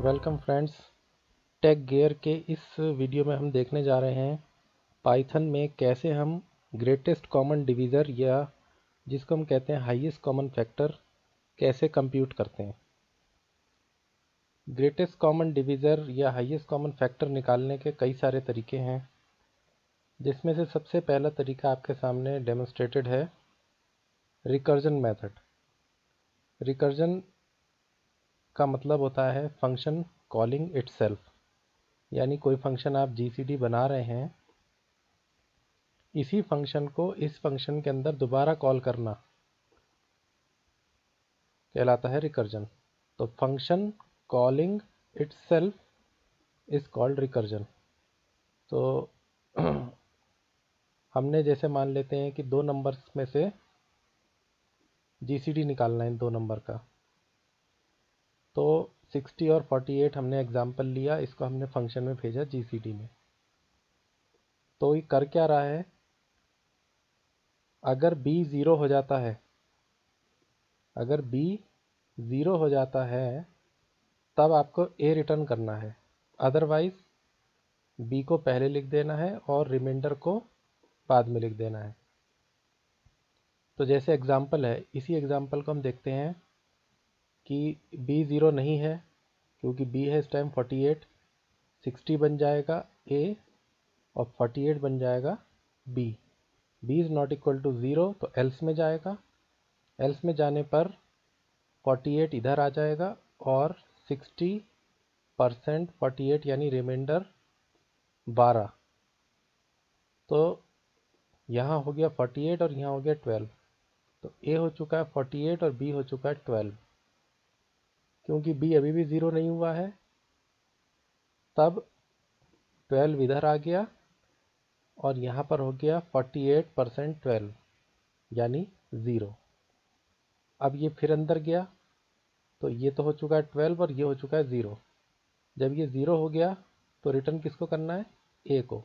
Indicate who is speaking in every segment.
Speaker 1: Welcome friends. Take gear के इस video में हम देखने जा रहे हैं पाइथन में कैसे हम ग्रेटेस्ट कॉमन डिवीज़र या जिसको हम कहते हैं हाईएस्ट कॉमन फैक्टर कैसे कंप्यूट करते हैं। ग्रेटेस्ट कॉमन डिवीज़र या हाईएस्ट कॉमन फैक्टर निकालने के कई सारे तरीके हैं, जिसमें से सबसे पहला तरीका आपके सामने डेमोन्स्ट्रेटेड है, रिकर्जन मेथड। रिकर्जन का मतलब होता है फंक्शन कॉलिंग इटसेल्फ, यानी कोई फंक्शन आप जीसीडी बना रहे हैं, इसी फंक्शन को इस फंक्शन के अंदर दोबारा कॉल करना कहलाता है रिकर्जन। तो function calling itself is called recursion. तो हमने जैसे मान लेते हैं कि दो नंबर्स में से जीसीडी निकालना है इन दो नंबर का, तो 60 और 48 हमने एग्जाम्पल लिया, इसको हमने फंक्शन में भेजा जीसीडी में। तो ये कर क्या रहा है, अगर b ज़ीरो हो जाता है, अगर b ज़ीरो हो जाता है तब आपको a रिटर्न करना है, अदरवाइज b को पहले लिख देना है और रिमाइंडर को बाद में लिख देना है। तो जैसे एग्जाम्पल है, इसी एग्जाम्पल को हम देखते हैं कि b ज़ीरो नहीं है क्योंकि b है इस टाइम 48, 60 बन जाएगा a और 48 बन जाएगा b। b is not equal to zero, तो एल्स में जाएगा, एल्स में जाने पर 48 इधर आ जाएगा और 60% 48 यानी रिमाइंडर 12। तो यहाँ हो गया 48 और यहाँ हो गया 12। तो a हो चुका है 48 और b हो चुका है 12। क्योंकि b अभी भी ज़ीरो नहीं हुआ है, तब 12 इधर आ गया और यहाँ पर हो गया 48% 12 यानी ज़ीरो। अब ये फिर अंदर गया, तो ये तो हो चुका है 12 और ये हो चुका है ज़ीरो। जब ये ज़ीरो हो गया तो रिटर्न किसको करना है, a को,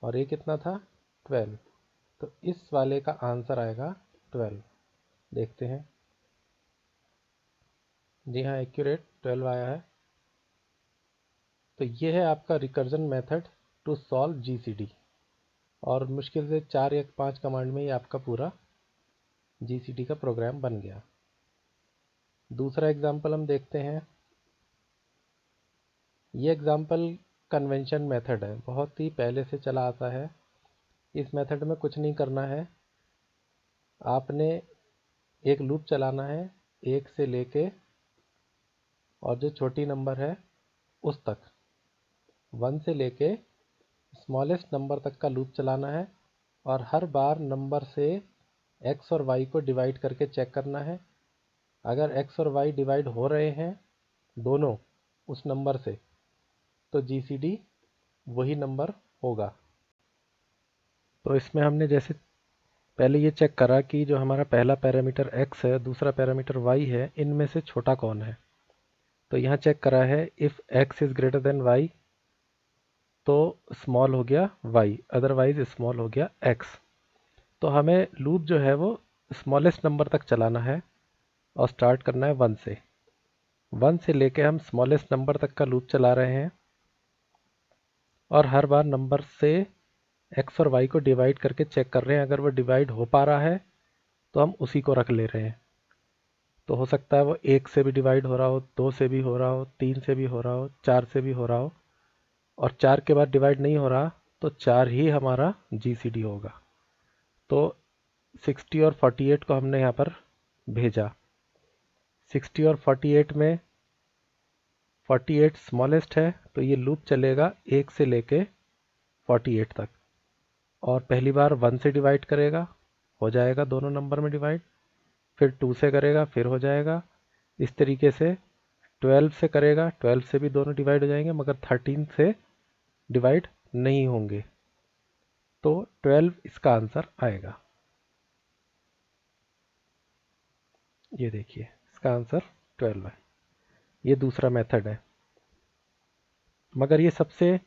Speaker 1: और a कितना था 12। तो इस वाले का आंसर आएगा 12। देखते हैं, जी हाँ, एक्यूरेट 12 आया है। तो ये है आपका recursion method to solve GCD, और मुश्किल से 4 या 5 कमांड में ही आपका पूरा जीसीडी का प्रोग्राम बन गया। दूसरा एग्जांपल हम देखते हैं। ये एग्जांपल कन्वेंशन मेथड है, बहुत ही पहले से चला आता है। इस मेथड में कुछ नहीं करना है, आपने एक लूप चलाना है 1 से लेके और जो छोटी नंबर है उस तक, 1 से लेके स्मॉलेस्ट नंबर तक का लूप चलाना है, और हर बार नंबर से x और y को डिवाइड करके चेक करना है। अगर x और y डिवाइड हो रहे हैं दोनों उस नंबर से, तो जीसीडी वही नंबर होगा। तो इसमें हमने जैसे पहले ये चेक करा कि जो हमारा पहला पैरामीटर x है, दूसरा पैरामीटर y है, इनमें से छोटा कौन है। तो यहाँ चेक करा है, if x is greater than y तो स्मॉल हो गया y, अदरवाइज स्मॉल हो गया x। तो हमें लूप जो है वो स्मॉलेस्ट नंबर तक चलाना है और स्टार्ट करना है 1 से। 1 से लेके हम स्मॉलेस्ट नंबर तक का लूप चला रहे हैं, और हर बार नंबर से x और y को डिवाइड करके चेक कर रहे हैं। अगर वो डिवाइड हो पा रहा है तो हम उसी को रख ले रहे हैं। तो हो सकता है वो 1 से भी डिवाइड हो रहा हो, 2 से भी हो रहा हो, 3 से भी हो रहा हो, 4 से भी हो रहा हो, और 4 के बाद डिवाइड नहीं हो रहा तो 4 ही हमारा जीसीडी होगा। तो 60 और 48 को हमने यहाँ पर भेजा। 60 और 48 में 48 स्मॉलेस्ट है, तो ये लूप चलेगा 1 से लेके 48 तक, और पहली बार 1 से डिवाइड करेगा, हो जाएगा दोनों नंबर में डिवाइड, फिर 2 से करेगा, फिर हो जाएगा। इस तरीके से 12 से करेगा, 12 से भी दोनों डिवाइड हो जाएंगे, मगर 13 से डिवाइड नहीं होंगे। तो 12 इसका आंसर आएगा। ये देखिए, इसका आंसर 12 है। ये दूसरा मेथड है, मगर ये सबसे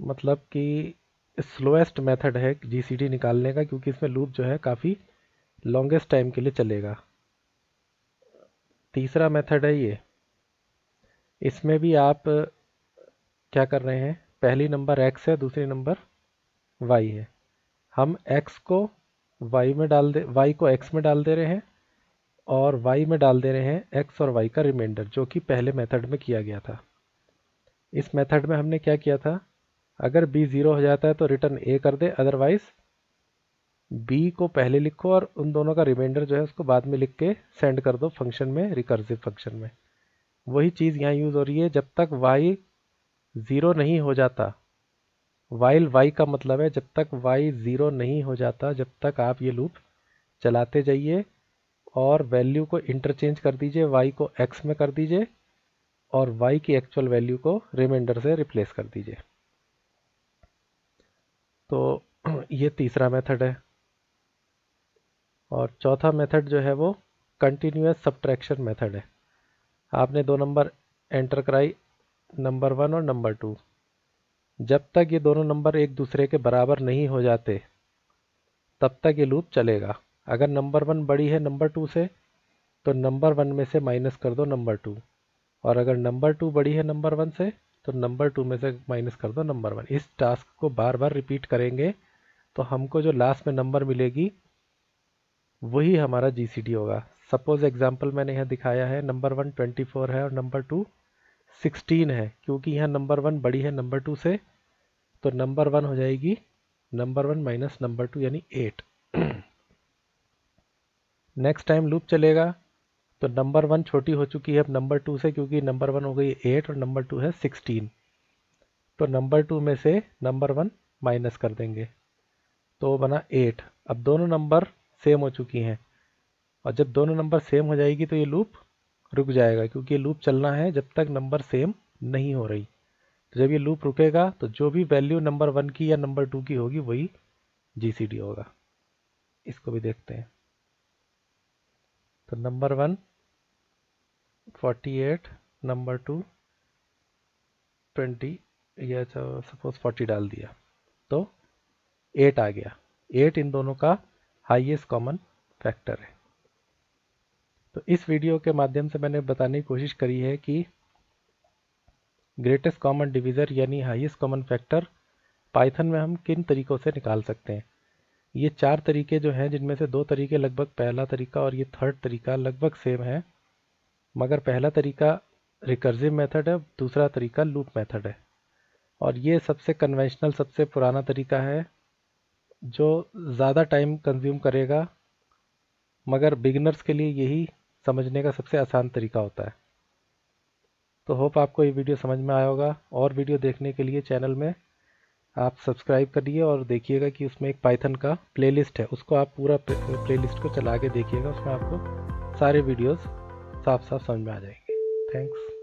Speaker 1: मतलब कि स्लोएस्ट मेथड है जीसीडी निकालने का, क्योंकि इसमें लूप जो है काफ़ी लॉन्गेस्ट टाइम के लिए चलेगा। तीसरा मेथड है ये, इसमें भी आप क्या कर रहे हैं, पहली नंबर x है, दूसरी नंबर y है। हम x को y में डाल दे y को x में डाल दे रहे हैं और y में डाल दे रहे हैं x और y का रिमाइंडर, जो कि पहले मेथड में किया गया था। इस मेथड में हमने क्या किया था, अगर b 0 हो जाता है तो रिटर्न a कर दे, अदरवाइज b को पहले लिखो और उन दोनों का रिमाइंडर जो है उसको बाद में लिख के सेंड कर दो फंक्शन में, रिकर्सिव फंक्शन में। वही चीज़ यहाँ यूज़ हो रही है, जब तक y 0 नहीं हो जाता, वाइल y का मतलब है जब तक y 0 नहीं हो जाता, जब तक आप ये लूप चलाते जाइए और वैल्यू को इंटरचेंज कर दीजिए, y को x में कर दीजिए और y की एक्चुअल वैल्यू को रिमाइंडर से रिप्लेस कर दीजिए। तो ये तीसरा मेथड है। और चौथा मेथड जो है वो कंटिन्यूअस सब्ट्रैक्शन मेथड है। आपने दो नंबर एंटर कराई, नंबर 1 और नंबर 2। जब तक ये दोनों नंबर एक दूसरे के बराबर नहीं हो जाते तब तक ये लूप चलेगा। अगर नंबर 1 बड़ी है नंबर 2 से तो नंबर 1 में से माइनस कर दो नंबर 2, और अगर नंबर 2 बड़ी है नंबर 1 से तो नंबर 2 में से माइनस कर दो नंबर 1। इस टास्क को बार बार रिपीट करेंगे तो हमको जो लास्ट में नंबर मिलेगी वही हमारा जीसीडी होगा। सपोज एग्जांपल मैंने यहाँ दिखाया है, नंबर 1 24 है और नंबर 2 16 है। क्योंकि यहाँ नंबर 1 बड़ी है नंबर 2 से तो नंबर 1 हो जाएगी नंबर 1 माइनस नंबर 2 यानी 8। नेक्स्ट टाइम लूप चलेगा तो नंबर 1 छोटी हो चुकी है अब नंबर 2 से, क्योंकि नंबर 1 हो गई 8 और नंबर 2 है 16। तो नंबर 2 में से नंबर 1 माइनस कर देंगे तो बना 8। अब दोनों नंबर सेम हो चुकी हैं, और जब दोनों नंबर सेम हो जाएगी तो ये लूप रुक जाएगा, क्योंकि ये लूप चलना है जब तक नंबर सेम नहीं हो रही। तो जब ये लूप रुकेगा तो जो भी वैल्यू नंबर 1 की या नंबर 2 की होगी वही जीसीडी होगा। इसको भी देखते हैं। तो नंबर 1 48, नंबर 2 20, या सपोज 40 डाल दिया तो 8 आ गया। 8 इन दोनों का हाईएस्ट कॉमन फैक्टर है। तो इस वीडियो के माध्यम से मैंने बताने की कोशिश करी है कि ग्रेटेस्ट कॉमन डिवीज़र यानी हाईएस्ट कॉमन फैक्टर पाइथन में हम किन तरीकों से निकाल सकते हैं। ये 4 तरीके जो हैं, जिनमें से 2 तरीके लगभग, पहला तरीका और ये थर्ड तरीका लगभग सेम है, मगर पहला तरीका रिकर्सिव मेथड है, दूसरा तरीका लूप मेथड है। और ये सबसे कन्वेंशनल, सबसे पुराना तरीका है जो ज़्यादा टाइम कंज्यूम करेगा, मगर बिगिनर्स के लिए यही समझने का सबसे आसान तरीका होता है। तो होप आपको ये वीडियो समझ में आया होगा। और वीडियो देखने के लिए चैनल में आप सब्सक्राइब करिए और देखिएगा कि उसमें एक पाइथन का प्लेलिस्ट है, उसको आप पूरा प्लेलिस्ट को चला के देखिएगा, उसमें आपको सारे वीडियोस साफ साफ समझ में आ जाएंगे। थैंक्स।